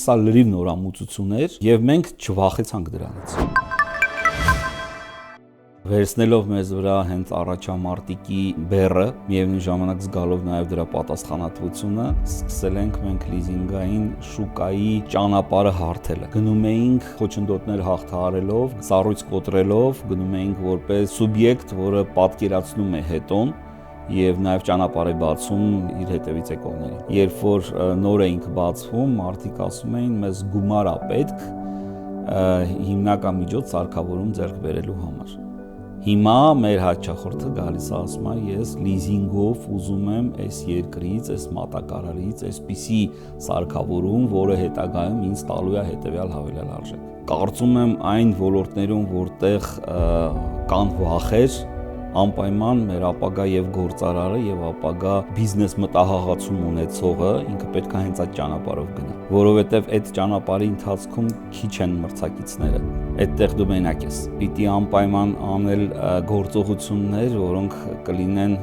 սա լրիվ նորամուծություն էր եւ մենք չվախեցանք դրանից։ Վերցնելով մեզ վրա հենց առաջամարտիկի բեռը, միևնույն ժամանակ զգալով նաև դրա պատասխանատվությունը, սկսել ենք մենք լիզինգային շուկայի ճանապարհը հարթելը։ Գնում էինք խոչընդոտներ հաղթահարելով, սառույց կոտրելով, գնում էինք որպես սուբյեկտ, որը պատկերացնում է հետոն եւ նաեւ ճանապարհ է բացում իր հետևից եկողներին։ Երբ որ նոր էինք բացվում, մարդիկ ասում էին մեզ գումար է պետք հիմնական միջոց սարքավորում ձեռք բերելու համար։ Հիմա մեր հաճախորդը գալիս է ասում է ես լիզինգով ուզում եմ այս երկրից, այս մատակարարից, այսպիսի սարքավորում, որը հետագայում ինձ տալու է հետևյալ հավելյալ արժեք։ Կարծում եմ այն ոլորտներում, որտեղ կան վախեր, անպայման մեր ապագա եւ գործարարը եւ ապագա բիզնես մտահղացում ունեցողը ինքը պետք է հենց այդ ճանապարհով գնա, որովհետեւ այդ ճանապարհի ընթացքում քիչ են մրցակիցները, այդտեղ դու մենակ ես։ Պիտի անպայման անել գործողություններ, որոնք կլինեն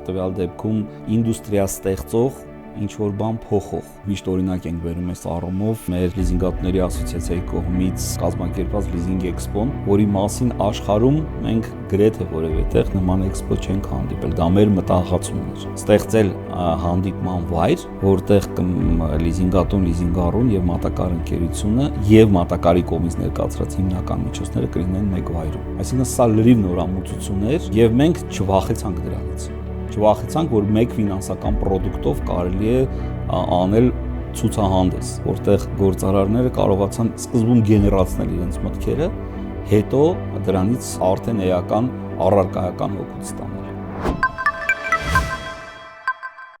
տվյալ դեպքում ինդուստրիա ստեղծող ինչ որ բան փոխող։ Միշտ օրինակ ենք բերում այս առումով մեր լիզինգատների ասոցիացիայի կողմից կազմակերպված լիզինգ էքսպոն, որի մասին աշխարհում մենք գրեթե որևէ տեղ նման էքսպո չենք հանդիպել։ Դա մեր մտահղացումն էր։ Ստեղծել հանդիպման վայր, որտեղ լիզինգատուն, լիզինգառուն եւ մատակար ընկերությունը եւ մատակարի կողմից ներկայացրած հիմնական միջոցները կլինեն մեկ վայրում։ Այսինքն սա լրիվ նորամուծություն էր եւ մենք չվախեցանք դրանից։ Չվախեցանք, որ մեկ ֆինանսական պրոդուկտով կարելի է անել ցուցահանդես, որտեղ գործարարները կարողացան սկզբում գեներացնել իրենց մտքերը, հետո դրանից արդեն էական առարկայական օգուտ ստանալ։